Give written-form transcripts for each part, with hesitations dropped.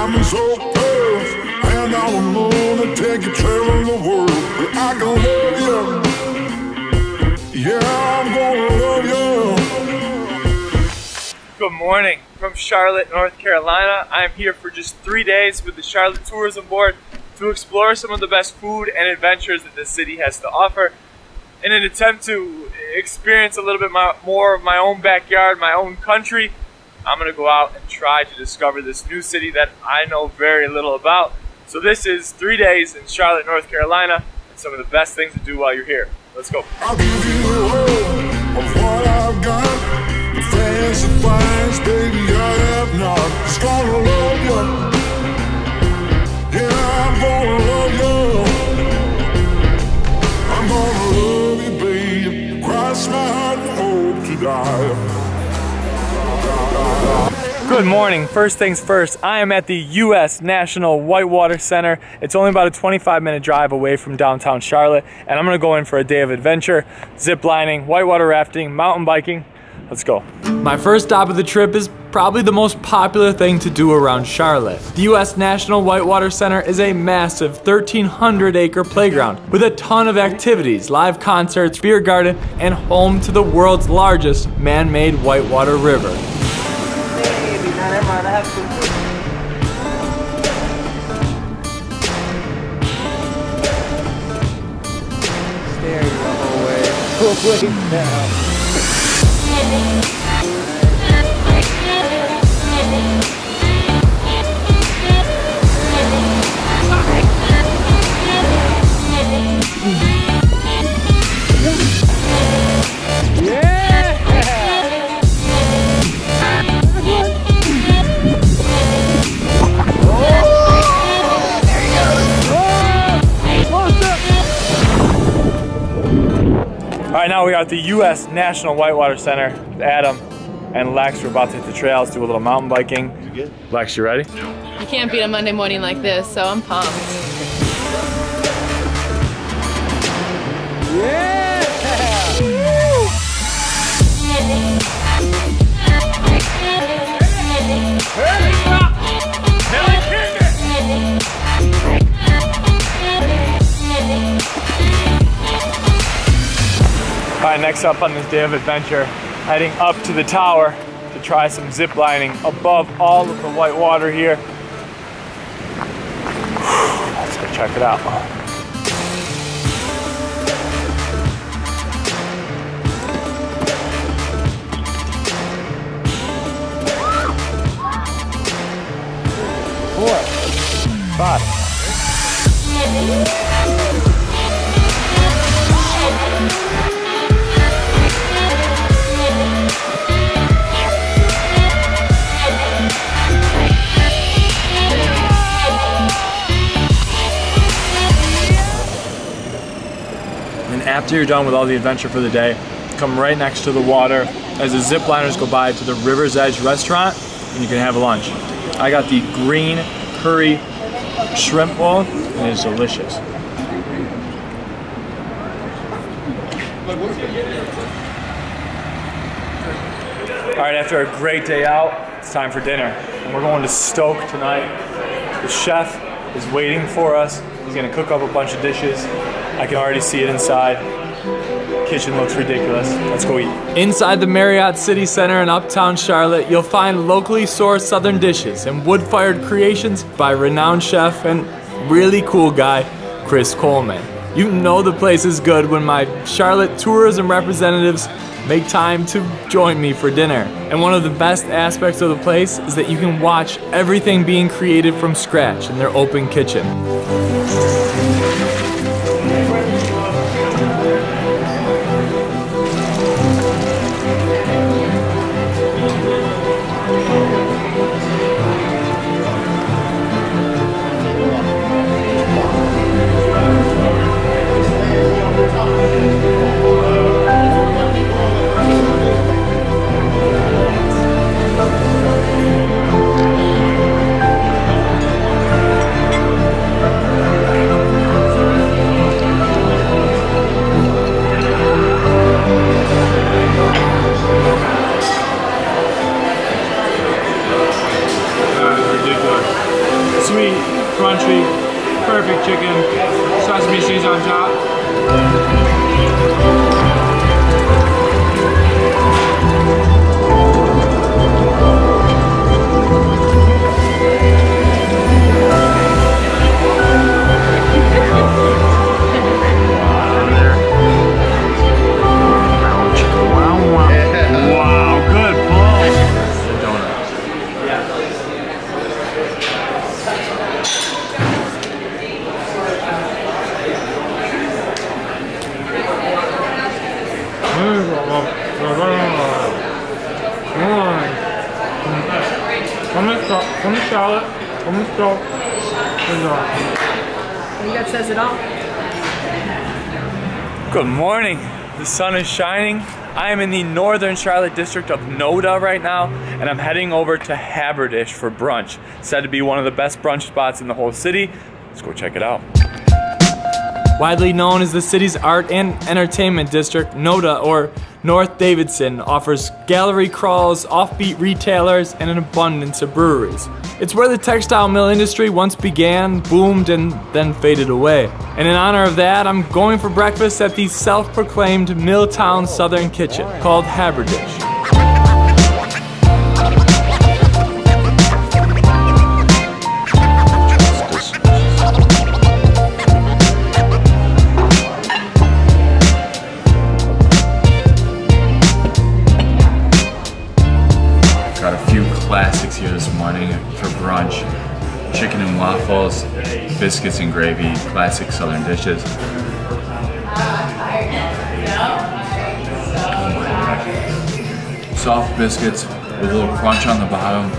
I'm so close, and I'm gonna take you traveling the world. I can love you. Yeah, I'm gonna love you. Good morning from Charlotte, North Carolina. I am here for just 3 days with the Charlotte Tourism Board to explore some of the best food and adventures that this city has to offer in an attempt to experience a little bit more of my own backyard, my own country. I'm gonna go out and try to discover this new city that I know very little about. So this is 3 days in Charlotte, North Carolina, and some of the best things to do while you're here. Let's go. I'll give you all of what I've got. The fancy finds, baby, I have not. Just gonna love you. Yeah, I'm gonna love you. I'm gonna love you, babe. Cross my heart and hope to die. Good morning. First things first, I am at the U.S. National Whitewater Center. It's only about a 25-minute drive away from downtown Charlotte, and I'm gonna go in for a day of adventure, zip lining, whitewater rafting, mountain biking. Let's go. My first stop of the trip is probably the most popular thing to do around Charlotte. The U.S. National Whitewater Center is a massive 1,300-acre playground with a ton of activities, live concerts, beer garden, and home to the world's largest man-made whitewater river. Staring the whole way down. Alright, now we are at the U.S. National Whitewater Center. Adam and Lex are about to hit the trails, do a little mountain biking. You good? Lex, you ready? You can't beat a Monday morning like this, so I'm pumped. Yeah! Alright, next up on this day of adventure, heading up to the tower to try some zip lining above all of the white water here. Let's go check it out. Four, five. After you're done with all the adventure for the day, come right next to the water as the zip liners go by to the River's Edge restaurant, and you can have lunch. I got the green curry shrimp bowl, and it's delicious. All right, after a great day out, it's time for dinner. And we're going to STOKE tonight. The chef is waiting for us. He's gonna cook up a bunch of dishes. I can already see it inside. Kitchen looks ridiculous. Let's go eat. Inside the Marriott City Center in Uptown Charlotte, you'll find locally sourced Southern dishes and wood-fired creations by renowned chef and really cool guy, Chris Coleman. You know the place is good when my Charlotte tourism representatives make time to join me for dinner. And one of the best aspects of the place is that you can watch everything being created from scratch in their open kitchen. From Charlotte, from the STOKE. I think that says it all. Good morning. The sun is shining. I am in the northern Charlotte district of Noda right now, and I'm heading over to Haberdish for brunch. It's said to be one of the best brunch spots in the whole city. Let's go check it out. Widely known as the city's art and entertainment district, Noda, or North Davidson, offers gallery crawls, offbeat retailers, and an abundance of breweries. It's where the textile mill industry once began, boomed, and then faded away. And in honor of that, I'm going for breakfast at the self-proclaimed Milltown Southern Kitchen, called Haberdish. Classics here this morning for brunch. Chicken and waffles, biscuits and gravy, classic southern dishes. Soft biscuits with a little crunch on the bottom,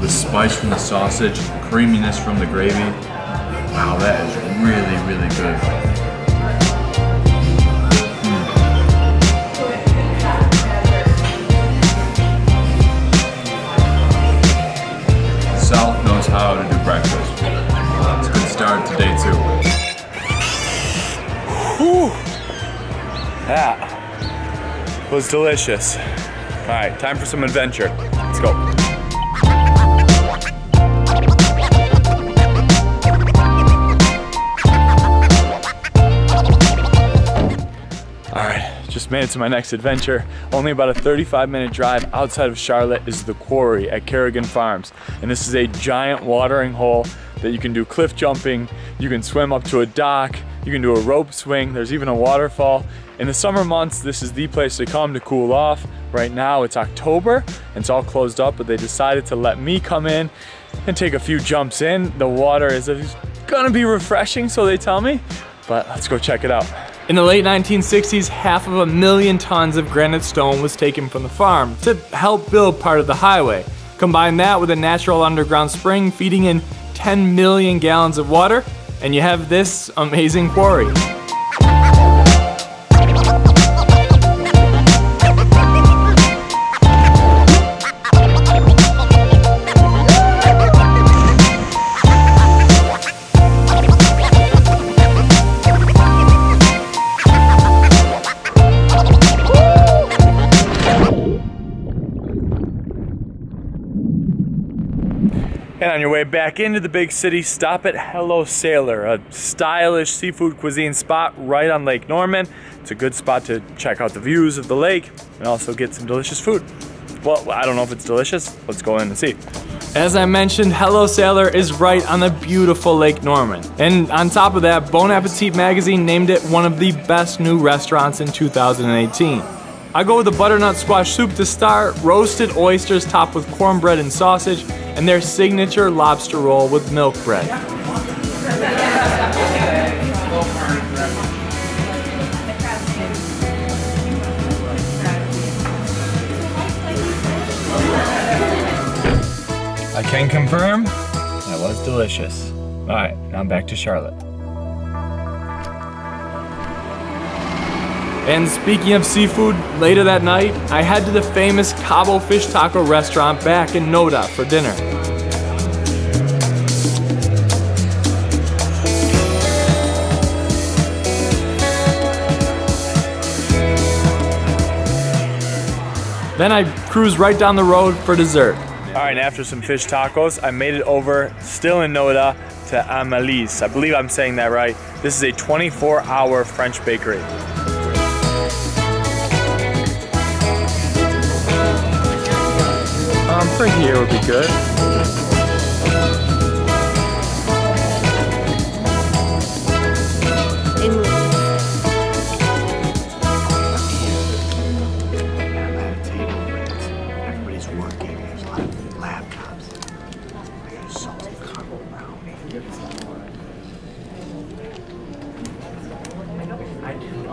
the spice from the sausage, creaminess from the gravy. Wow, that is really, really good. How to do breakfast. It's a good start to day 2. Whew. That was delicious. All right, time for some adventure. Let's go. All right, just made it to my next adventure. Only about a 35-minute drive outside of Charlotte is the quarry at Kerrigan Farms. And this is a giant watering hole that you can do cliff jumping, you can swim up to a dock, you can do a rope swing, there's even a waterfall. In the summer months, this is the place to come to cool off. Right now it's October and it's all closed up, but they decided to let me come in and take a few jumps in. The water is gonna be refreshing, so they tell me, but let's go check it out. In the late 1960s, 500,000 tons of granite stone was taken from the farm to help build part of the highway. Combine that with a natural underground spring feeding in 10 million gallons of water, and you have this amazing quarry. And on your way back into the big city, stop at Hello Sailor, a stylish seafood cuisine spot right on Lake Norman. It's a good spot to check out the views of the lake and also get some delicious food. Well, I don't know if it's delicious. Let's go in and see. As I mentioned, Hello Sailor is right on the beautiful Lake Norman. And on top of that, Bon Appetit magazine named it one of the best new restaurants in 2018. I go with a butternut squash soup to start, roasted oysters topped with cornbread and sausage, and their signature lobster roll with milk bread. I can confirm, that was delicious. All right, now I'm back to Charlotte. And speaking of seafood, later that night, I head to the famous Cabo fish taco restaurant back in Noda for dinner. Then I cruise right down the road for dessert. All right, and after some fish tacos, I made it over, still in Noda, to Amélie. I believe I'm saying that right. This is a 24-hour French bakery. For here would be good. Everybody's working. There's a lot of laptops. There's salty caramel brownie.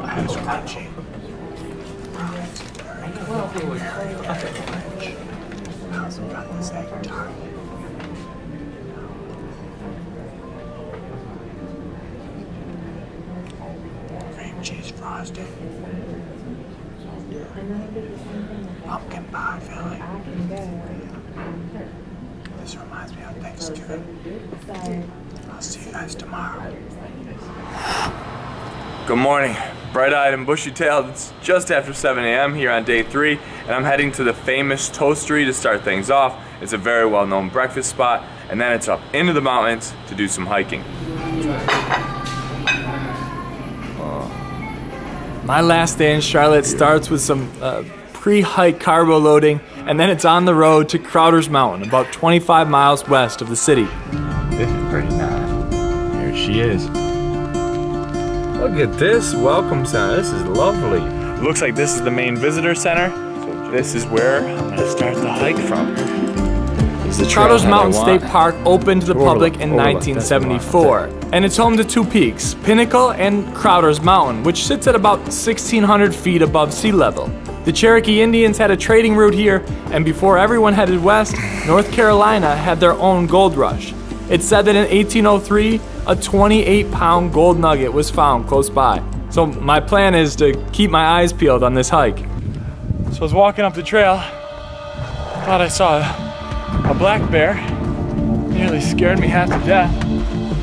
That's crunchy. How's it got this egg tart? Cream cheese frosting. Pumpkin pie filling. This reminds me of Thanksgiving. I'll see you guys tomorrow. Good morning. Bright-eyed and bushy-tailed. It's just after 7 a.m. here on day 3, and I'm heading to the famous Toastery to start things off. It's a very well-known breakfast spot, and then it's up into the mountains to do some hiking. My last day in Charlotte starts with some pre-hike carbo loading, and then it's on the road to Crowder's Mountain, about 25 miles west of the city. This is pretty nice. Here she is. Look at this welcome center. This is lovely. It looks like this is the main visitor center. So this is where I'm gonna start the hike from. Crowder's Mountain State Park opened to the public in 1974, and it's home to 2 peaks, Pinnacle and Crowder's Mountain, which sits at about 1,600 feet above sea level. The Cherokee Indians had a trading route here, and before everyone headed west, North Carolina had their own gold rush. It's said that in 1803, a 28-pound gold nugget was found close by. So my plan is to keep my eyes peeled on this hike. So I was walking up the trail, thought I saw a black bear. Nearly scared me half to death.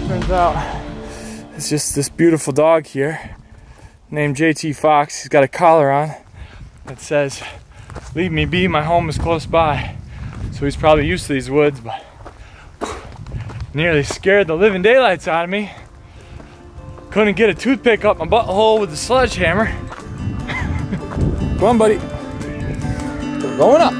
Turns out it's just this beautiful dog here named JT Fox. He's got a collar on that says, "Leave me be, my home is close by." So he's probably used to these woods, but nearly scared the living daylights out of me. Couldn't get a toothpick up my butthole with the sledgehammer. Come on, buddy. We're going up.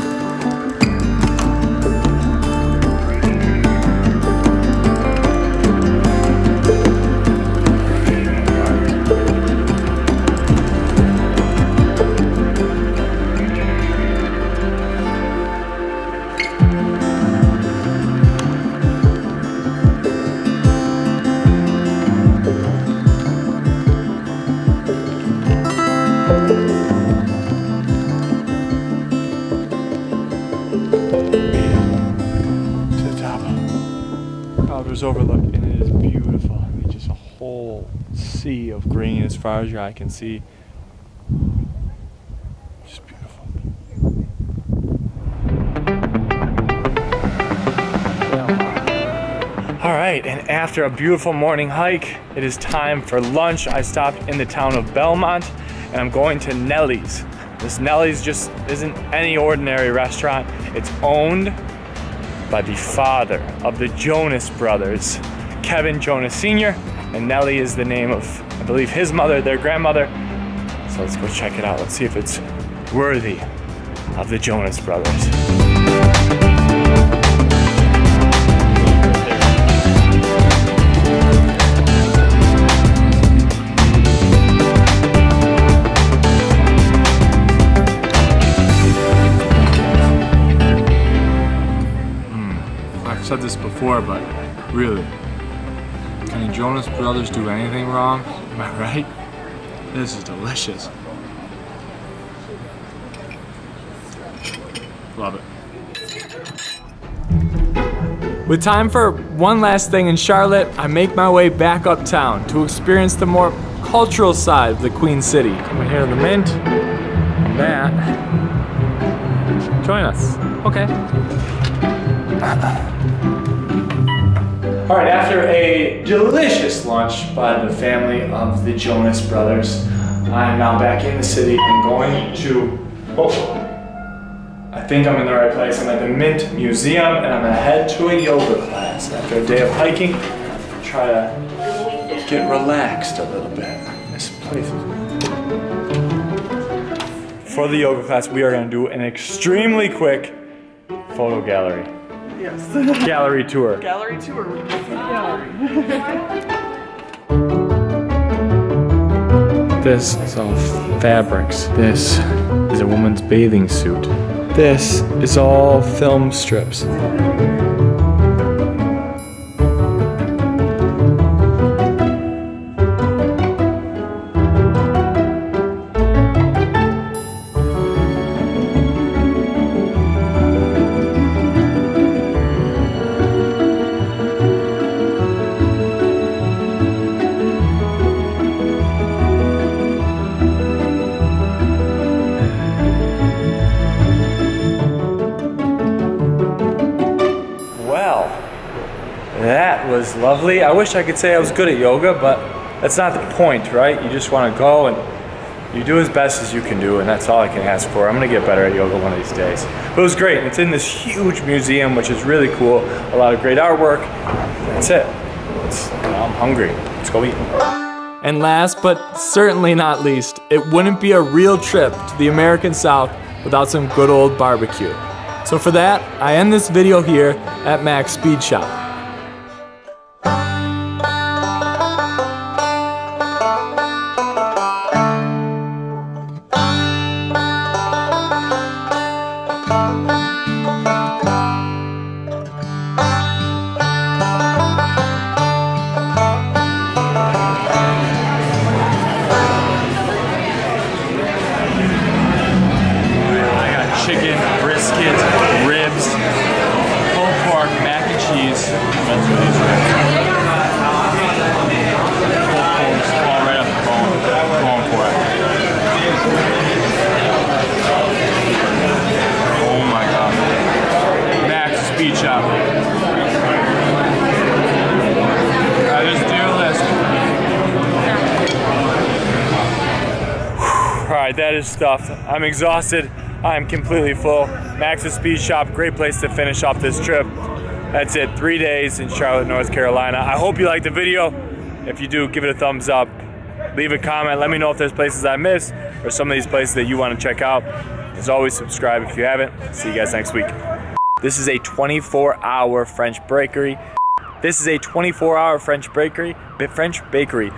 Overlook, and it is beautiful. I mean, just a whole sea of green as far as your eye can see. Just beautiful. All right, and after a beautiful morning hike, it is time for lunch. I stopped in the town of Belmont, and I'm going to Nellie's. This Nellie's just isn't any ordinary restaurant. It's owned by the father of the Jonas brothers, Kevin Jonas Sr., and Nellie is the name of, I believe, his mother, their grandmother. So let's go check it out. Let's see if it's worthy of the Jonas brothers. I've said this before, but really, can the Jonas brothers do anything wrong? Am I right? This is delicious. Love it. With time for one last thing in Charlotte, I make my way back uptown to experience the more cultural side of the Queen City. Coming here to the Mint. Matt, join us. Okay. All right, after a delicious lunch by the family of the Jonas brothers, I am now back in the city and going to, I think I'm in the right place. I'm at the Mint Museum, and I'm gonna head to a yoga class. After a day of hiking, try to get relaxed a little bit. This place is... For the yoga class, we are gonna do an extremely quick photo gallery. Yes. Gallery tour. Gallery tour. We can see the gallery. This is all fabrics. This is a woman's bathing suit. This is all film strips. that was lovely. I wish I could say I was good at yoga, but that's not the point, right? You just want to go and you do as best as you can do, and that's all I can ask for. I'm gonna get better at yoga one of these days. But it was great. It's in this huge museum, which is really cool. A lot of great artwork. That's it. I'm hungry. Let's go eat. And last, but certainly not least, it wouldn't be a real trip to the American South without some good old barbecue. So for that, I end this video here at Mac's Speed Shop. Chicken, brisket, ribs, pulled pork, mac and cheese. That's what these are. Pulled pork, fall right off the bone. Going for it. Oh my god. Mac's Speed Shop. That is dear list. Alright, that is stuffed. I'm exhausted. I'm completely full. Mac's Speed Shop, great place to finish off this trip. That's it, 3 days in Charlotte, North Carolina. I hope you liked the video. If you do, give it a thumbs up. Leave a comment, let me know if there's places I missed or some of these places that you want to check out. As always, subscribe if you haven't. See you guys next week. This is a 24-hour French bakery. This is a 24-hour French bakery. French bakery.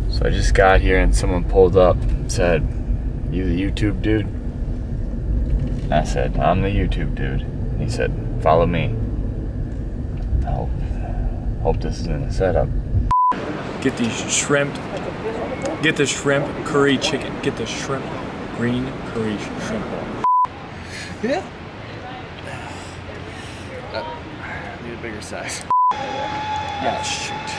So I just got here and someone pulled up and said, "You the YouTube dude?" And I said, "I'm the YouTube dude." And he said, "Follow me." I hope this isn't a setup. Get these shrimp. Get the shrimp curry chicken. Get the shrimp green curry shrimp. Yeah. Need a bigger size. Yeah, shoot.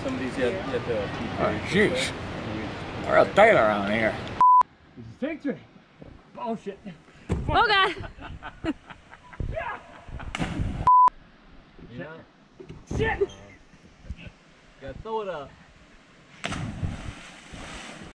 Some of these you have to keep. Oh, jeez. We're real tight around here. Victory. Bullshit. Oh god. Shit. Gotta throw it up.